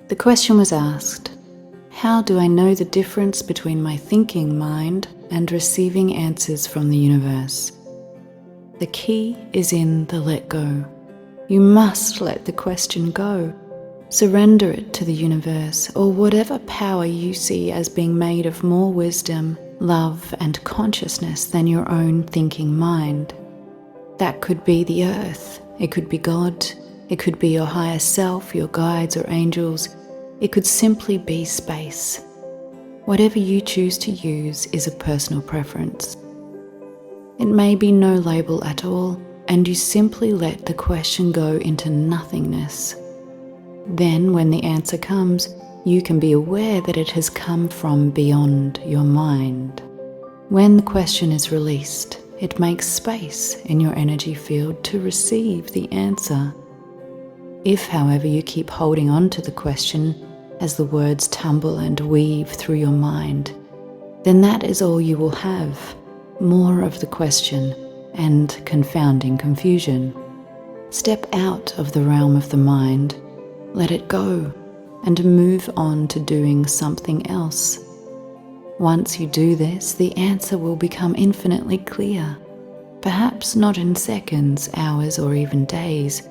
The question was asked, how do I know the difference between my thinking mind and receiving answers from the universe? The key is in the let go. You must let the question go. Surrender it to the universe or whatever power you see as being made of more wisdom, love, and consciousness than your own thinking mind. That could be the earth, it could be God, it could be your higher self, your guides or angels, it could simply be space. Whatever you choose to use is a personal preference. It may be no label at all, and you simply let the question go into nothingness. Then, when the answer comes, you can be aware that it has come from beyond your mind. When the question is released, it makes space in your energy field to receive the answer. If, however, you keep holding on to the question as the words tumble and weave through your mind, then that is all you will have, more of the question and confounding confusion. Step out of the realm of the mind, let it go, and move on to doing something else. Once you do this, the answer will become infinitely clear, perhaps not in seconds, hours, or even days,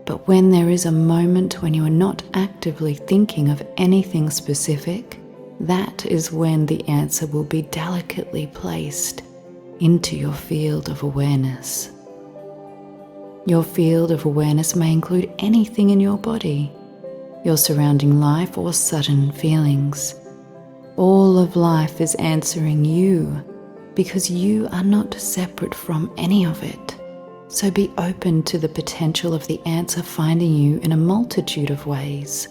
but when there is a moment when you are not actively thinking of anything specific, that is when the answer will be delicately placed into your field of awareness. Your field of awareness may include anything in your body, your surrounding life or sudden feelings. All of life is answering you because you are not separate from any of it. So be open to the potential of the answer finding you in a multitude of ways.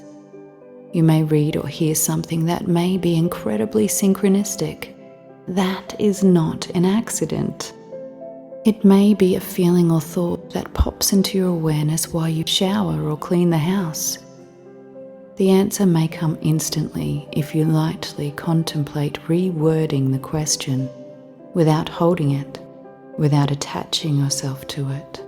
You may read or hear something that may be incredibly synchronistic. That is not an accident. It may be a feeling or thought that pops into your awareness while you shower or clean the house. The answer may come instantly if you lightly contemplate rewording the question without holding it, without attaching yourself to it.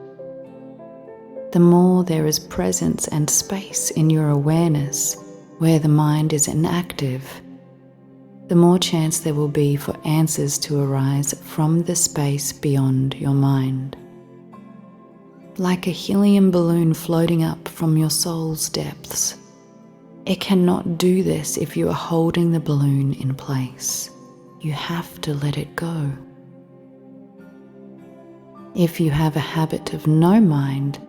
The more there is presence and space in your awareness where the mind is inactive, the more chance there will be for answers to arise from the space beyond your mind. Like a helium balloon floating up from your soul's depths, it cannot do this if you are holding the balloon in place. You have to let it go. If you have a habit of no mind,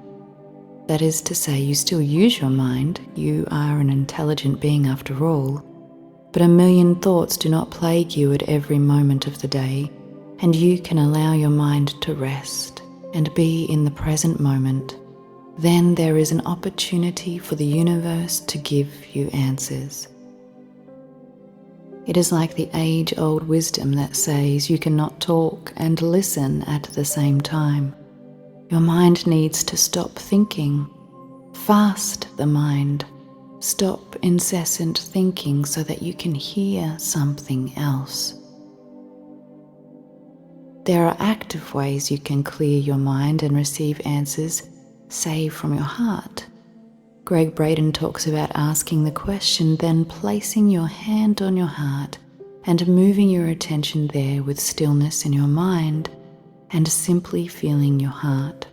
that is to say you still use your mind, you are an intelligent being after all, but a million thoughts do not plague you at every moment of the day, and you can allow your mind to rest and be in the present moment, then there is an opportunity for the universe to give you answers. It is like the age-old wisdom that says you cannot talk and listen at the same time. Your mind needs to stop thinking. Fast the mind. Stop incessant thinking so that you can hear something else. There are active ways you can clear your mind and receive answers, say from your heart. Greg Braden talks about asking the question, then placing your hand on your heart and moving your attention there with stillness in your mind and simply feeling your heart.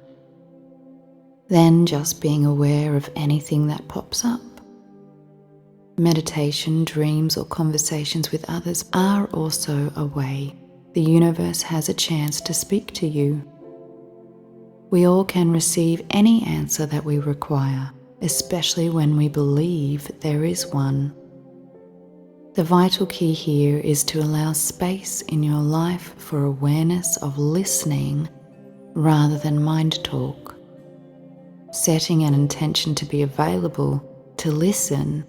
Then just being aware of anything that pops up. Meditation, dreams, or conversations with others are also a way the universe has a chance to speak to you. We all can receive any answer that we require, especially when we believe there is one. The vital key here is to allow space in your life for awareness of listening rather than mind talk. Setting an intention to be available to listen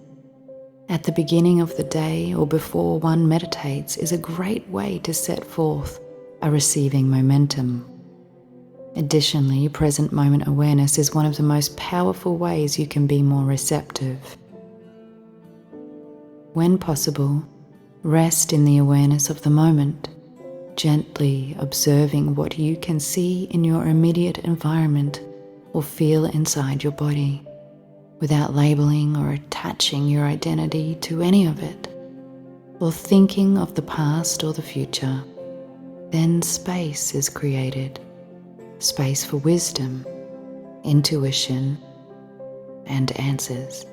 at the beginning of the day or before one meditates is a great way to set forth a receiving momentum. Additionally, present moment awareness is one of the most powerful ways you can be more receptive. When possible, rest in the awareness of the moment, gently observing what you can see in your immediate environment or feel inside your body. without labeling or attaching your identity to any of it, or thinking of the past or the future, then space is created. Space for wisdom, intuition, and answers.